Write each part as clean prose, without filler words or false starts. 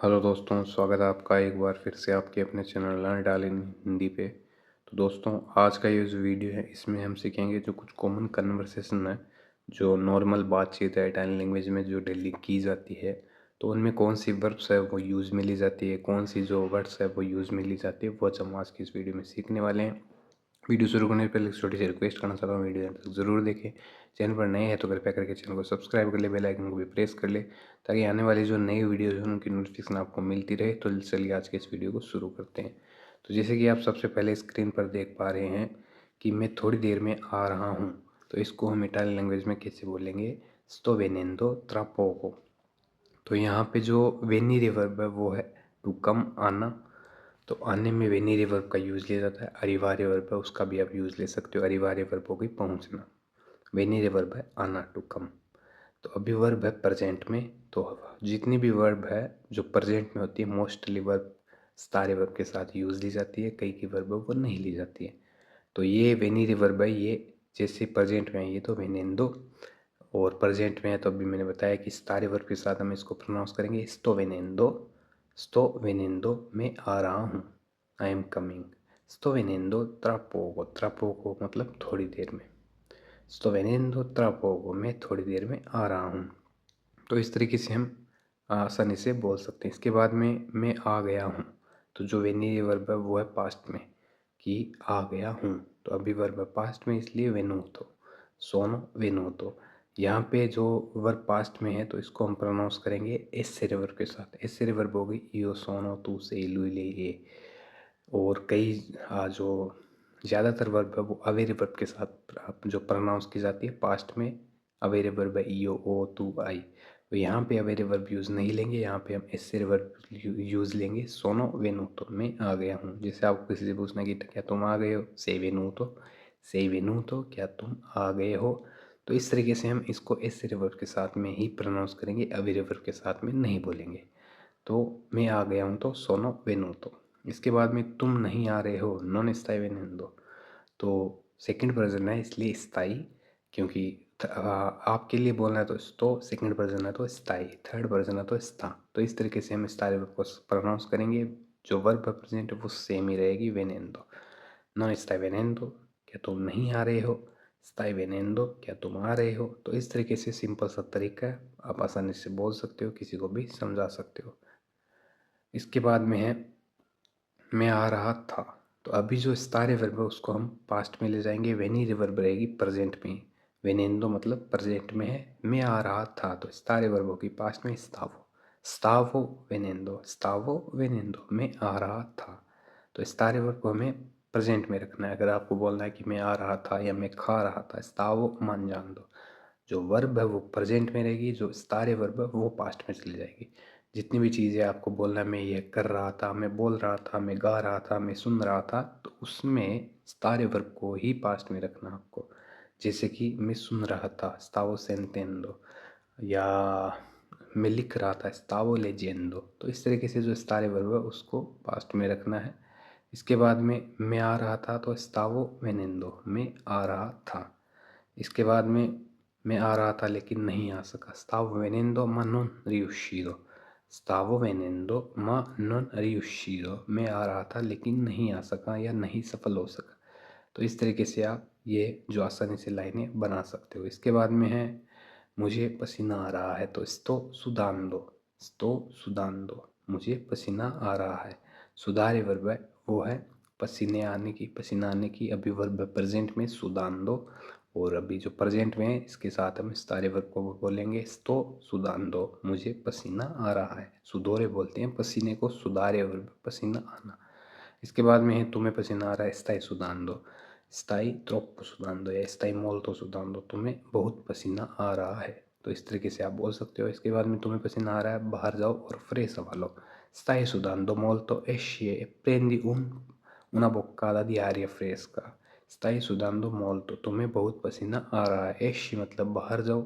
Hello दोस्तों, स्वागत है आपका एक बार फिर से आपके अपने चैनल लर्न इटालियन हिंदी पे। तो दोस्तों, आज का ये जो वीडियो है इसमें हम सीखेंगे जो कुछ कॉमन कन्वर्सेशन है, जो नॉर्मल बातचीत है इटालियन लैंग्वेज में जो डेली की जाती है। तो उनमें कौन सी वर्ब्स है वो यूज़ में ली जाती है, कौन सी जो वर्ड्स है वो यूज़ में ली जाती है, वो हम आज की इस वीडियो में सीखने वाले हैं। वीडियो शुरू करने से पहले एक छोटी सी रिक्वेस्ट करना चाहता हूँ, वीडियो तक ज़रूर देखें। चैनल पर नए हैं तो कृपया करके चैनल को सब्सक्राइब कर ले, बेल आइकन को भी प्रेस कर ले, ताकि आने वाली जो नई वीडियोज़ हैं उनकी नोटिफिकेशन आपको मिलती रहे। तो चलिए आज के इस वीडियो को शुरू करते हैं। तो जैसे कि आप सबसे पहले स्क्रीन पर देख पा रहे हैं कि मैं थोड़ी देर में आ रहा हूँ, तो इसको हम इटालियन लैंग्वेज में कैसे बोलेंगे, sto venendo tra poco। तो यहाँ पे जो वेनी वर्ब है वो है टू कम, आना। तो आने में वेनिरी वर्ब का यूज़ लिया जाता है। अनिवार्य वर्ब है उसका भी आप यूज़ ले सकते हो। अनिवार्य वर्ब हो गई पहुँचना, वेनिरी वर्ब है आना, टू कम। तो अभी वर्ब है प्रेजेंट में। तो जितनी भी वर्ब है जो प्रेजेंट में होती है, मोस्टली वर्ब सारे वर्ब के साथ यूज़ ली जाती है, कई की वर्ब वो नहीं ली जाती है। तो ये वेनिरी वर्ब है, ये जैसे प्रेजेंट में है ये तो वेनेंदो, और प्रेजेंट में है तो अभी मैंने बताया कि सारे वर्ब के साथ हम इसको प्रोनाउंस करेंगे स्टो वेनेंदो, मैं आ रहा हूँ, आई एम कमिंग। स्टो वेनेंदो ट्रा पोको मतलब थोड़ी देर में। स्टो वेनेंदो ट्रा पोको, मैं थोड़ी देर में आ रहा हूँ। तो इस तरीके से हम आसानी से बोल सकते हैं। इसके बाद में मैं आ गया हूँ, तो जो वेनी वर्ब है वो है पास्ट में कि आ गया हूँ। तो अभी वर्ब है पास्ट में, इसलिए वेनुतो, सोनो वेनुतो। यहाँ पे जो वर्ब पास्ट में है तो इसको हम प्रोनाउंस करेंगे एसेरे वर्ब के साथ। एसेरे वर्ब हो गई यो सोनो तू से लुले ये। और कई जो ज़्यादातर वर्ब है वो अवेरे वर्ब के साथ जो प्रोनाउंस की जाती है पास्ट में। अवेरे वर्ब है ईओ ओ तू आई। तो यहाँ पे अवेरे वर्ब यूज़ नहीं लेंगे, यहाँ पे हम एसेरे वर्ब यूज़ लेंगे। सोनो वेनुतो, मैं आ गया हूँ। जैसे आपको किसी से पूछना कि क्या तुम आ गए हो, से वेनुतो, क्या तुम आ गए हो। तो इस तरीके से हम इसको एसेरे वर्ब के साथ में ही प्रोनाउंस करेंगे, अवेरे वर्ब के साथ में नहीं बोलेंगे। तो मैं आ गया हूँ तो सोनो वेनुतो। इसके बाद में तुम नहीं आ रहे हो, नॉन स्थाई वेनेंदो। तो सेकंड वर्जन है इसलिए स्थाई, क्योंकि आपके लिए बोलना है तो स्टो, सेकंड वर्जन है तो स्थाई, थर्ड वर्जन है तो स्था। तो इस तरीके से हम स्थाई वर्ब को प्रोनाउंस करेंगे। जो वर्ब प्रेजेंट है वो सेम ही रहेगी, वेनेंदो। नॉन स्थाई वेनेंदो, क्या तुम नहीं आ रहे हो। स्थाई वेनेंदो, क्या तुम आ रहे हो। तो इस तरीके से सिंपल सा तरीका है, आप आसानी से बोल सकते हो, किसी को भी समझा सकते हो। इसके बाद में है मैं आ रहा था। तो अभी जो स्तारे वर्ब है उसको हम पास्ट में ले जाएंगे, वेनी वर्ब रहेगी प्रेजेंट में। वेनेंदो मतलब प्रेजेंट में है, मैं आ रहा था तो स्तारे वर्ब होगी पास्ट में स्तावो। स्तावो वेनेंदो, मैं आ रहा था। तो स्तारे वर्ब को हमें प्रेजेंट में रखना है। अगर आपको बोलना है कि मैं आ रहा था या मैं खा रहा था, स्तावो mangiando। जो वर्ब है वो प्रेजेंट में रहेगी, जो स्तारे वर्ब है वो पास्ट में चली जाएगी। जितनी भी चीज़ें आपको बोलना, मैं ये कर रहा था, मैं बोल रहा था, मैं गा रहा था, मैं सुन रहा था, तो उसमें सारे वर्ब को ही पास्ट में रखना आपको। जैसे कि मैं सुन रहा था, स्तावो सेंटेंडो, या मैं लिख रहा था, स्तावो लेजेंडो। तो इस तरीके से जो सारे वर्ब है उसको पास्ट में रखना है। इसके बाद में मैं आ रहा था तो स्तावो वेनेंदो, मैं आ रहा था। इसके बाद में मैं आ रहा था लेकिन नहीं आ सका, stavo venendo ma non riuscito। stavo venendo ma non riuscito, मैं आ रहा था लेकिन नहीं आ सका या नहीं सफल हो सका। तो इस तरीके से आप ये जो आसानी से लाइनें बना सकते हो। इसके बाद में है मुझे पसीना आ रहा है, तो sto sudando, मुझे पसीना आ रहा है। सुधारे वर्ब है वो है पसीने आने की, पसीना आने की। अभी वर्ब प्रेजेंट में सुदांदो, और अभी जो प्रेजेंट में है इसके साथ हम सारे वर्ब को बोलेंगे sto sudando, मुझे पसीना आ रहा है। सुदोरे बोलते हैं पसीने को, सुधारे वर्ब पसीना आना। इसके बाद में है तुम्हें पसीना आ रहा है, stai sudando। stai troppo sudando या stai molto sudando, तुम्हें बहुत पसीना आ रहा है। तो इस तरीके से आप बोल सकते हो। इसके बाद में तुम्हें पसीना आ रहा है, बाहर जाओ और फ्रेश हवा लो। stai sudando molto, esci e prendi una boccata di aria fresca। stai sudando molto, तुम्हें बहुत पसीना आ रहा है। esci मतलब बाहर जाओ,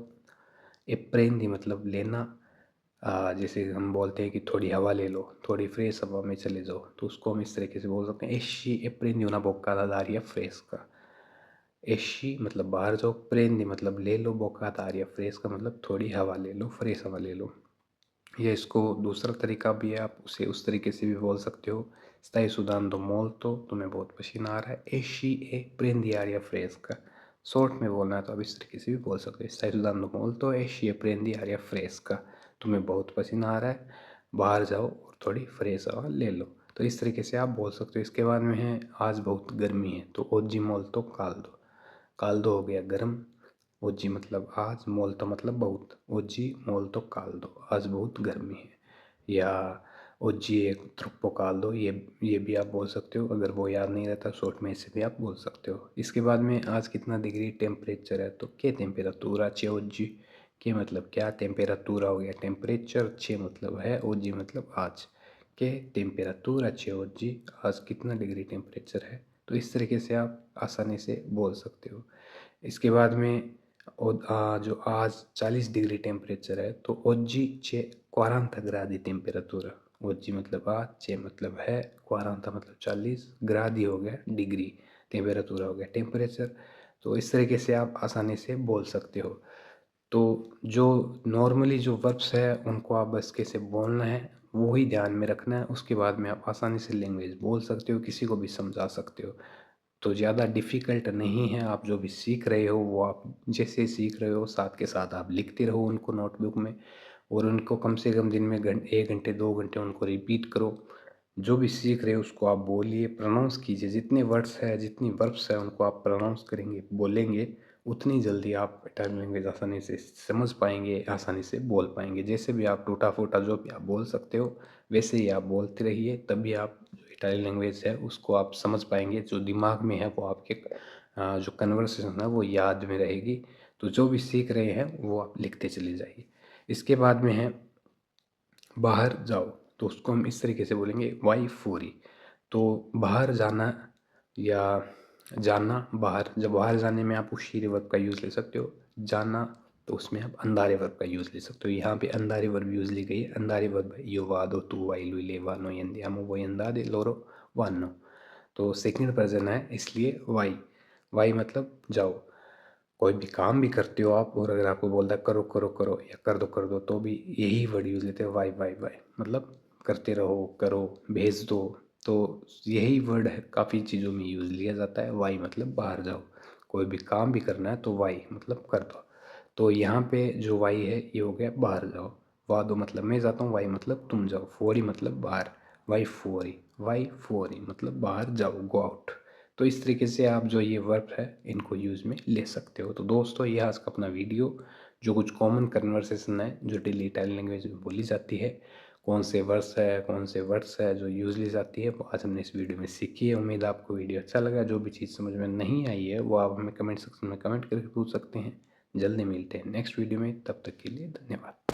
e prendi मतलब लेना। जैसे हम बोलते हैं कि थोड़ी हवा ले लो, थोड़ी फ्रेश हवा में चले जाओ, तो उसको हम इस तरीके से बोल सकते हैं, esci e prendi una boccata d'aria fresca। esci मतलब बाहर जाओ, prendi मतलब ले लो, boccata d'aria fresca मतलब थोड़ी हवा ले लो, फ्रेश हवा ले लो। या इसको दूसरा तरीका भी है, आप उसे उस तरीके से भी बोल सकते हो। Stai sudando molto, तुम्हें बहुत पसीना आ रहा है। Esci e prendi aria fresca। Short में बोलना है तो आप इस तरीके से भी बोल सकते हो। Stai sudando molto, esci e prendi aria fresca। तुम्हें बहुत पसीना आ रहा है, बाहर जाओ और थोड़ी फ्रेश हवा ले लो। तो इस तरीके से आप बोल सकते हो। इसके बाद में है आज बहुत गर्मी है, तो oggi molto caldo। काल्दो हो गया गर्म, ओजी मतलब आज, मोल्तो मतलब बहुत, ओजी मोल्तो काल्दो, आज बहुत गर्मी है। या ओजी एक ट्रोप्पो काल्दो, ये भी आप बोल सकते हो। अगर वो याद नहीं रहता शॉर्ट में इसे भी आप बोल सकते हो। इसके बाद में आज कितना डिग्री टेम्परेचर है, तो के टेम्पेराtura c'è oggi। के मतलब क्या, टेम्पेराtura हो गया टेम्परेचर, छे मतलब है, ओजी मतलब आज। के टेम्पेराtura c'è oggi, आज कितना डिग्री टेम्परेचर है। तो इस तरीके से आप आसानी से बोल सकते हो। इसके बाद में जो आज 40 डिग्री टेम्परेचर है, तो oggi c'è 40 gradi temperatura। oggi मतलब आज, c'è मतलब है, 40 मतलब 40, ग्रादी हो गया डिग्री, टेम्पेराtura हो गया टेम्परेचर। तो इस तरीके से आप आसानी से बोल सकते हो। तो जो नॉर्मली जो वर्ब्स है उनको आप बस कैसे बोलना है वो ही ध्यान में रखना है। उसके बाद में आप आसानी से लैंग्वेज बोल सकते हो, किसी को भी समझा सकते हो। तो ज़्यादा डिफ़िकल्ट नहीं है। आप जो भी सीख रहे हो वो आप जैसे सीख रहे हो साथ के साथ आप लिखते रहो उनको नोटबुक में, और उनको कम से कम दिन में 1 घंटे 2 घंटे उनको रिपीट करो। जो भी सीख रहे हो उसको आप बोलिए, प्रोनाउंस कीजिए। जितने वर्ड्स है, जितनी वर्ब्स है उनको आप प्रोनाउंस करेंगे, बोलेंगे, उतनी जल्दी आप इटालियन लैंग्वेज आसानी से समझ पाएंगे, आसानी से बोल पाएंगे। जैसे भी आप टूटा फूटा जो भी आप बोल सकते हो वैसे ही आप बोलते रहिए, तभी आप जो इटालियन लैंग्वेज है उसको आप समझ पाएंगे। जो दिमाग में है वो आपके जो कन्वर्सेशन है वो याद में रहेगी। तो जो भी सीख रहे हैं वो आप लिखते चले जाइए। इसके बाद में है बाहर जाओ, तो उसको हम इस तरीके से बोलेंगे वाई फूरी। तो बाहर जाना या जाना बाहर, जब बाहर जाने में आप उशीरी वर्ब का यूज़ ले सकते हो। जाना तो उसमें आप अंदारे वर्ब का यूज़ ले सकते हो। यहाँ पे अंदारे वर्ब यूज़ ली गई है। अंदारे वर्ब है यो वादो तू वाई लुई ले वानो यंदियामो वो यंदादे लोरो वानो। तो सेकंड पर्सन है इसलिए वाई। वाई मतलब जाओ। कोई भी काम भी करते हो आप, और अगर आपको बोलता है करो करो करो या कर दो तो भी यही वर्ड यूज़ लेते हैं, वाई वाई वाई। मतलब करते रहो, करो, भेज दो। तो यही वर्ड है, काफ़ी चीज़ों में यूज़ लिया जाता है। वाई मतलब बाहर जाओ। कोई भी काम भी करना है तो वाई मतलब कर दो। तो यहाँ पे जो वाई है ये हो गया बाहर जाओ। वादो मतलब मैं जाता हूँ, वाई मतलब तुम जाओ, फोरी मतलब बाहर। वाई फोरी मतलब बाहर जाओ, गो आउट। तो इस तरीके से आप जो ये वर्ब है इनको यूज़ में ले सकते हो। तो दोस्तों ये आज का अपना वीडियो, जो कुछ कॉमन कन्वर्सेशन है जो डेली इटालियन लैंग्वेज में बोली जाती है, कौन से वर्ड्स है जो यूज़ ली जाती है, वो आज हमने इस वीडियो में सीखी है। उम्मीद आपको वीडियो अच्छा लगा। जो भी चीज़ समझ में नहीं आई है वो आप हमें कमेंट सेक्शन में कमेंट करके पूछ सकते हैं। जल्दी मिलते हैं नेक्स्ट वीडियो में, तब तक के लिए धन्यवाद।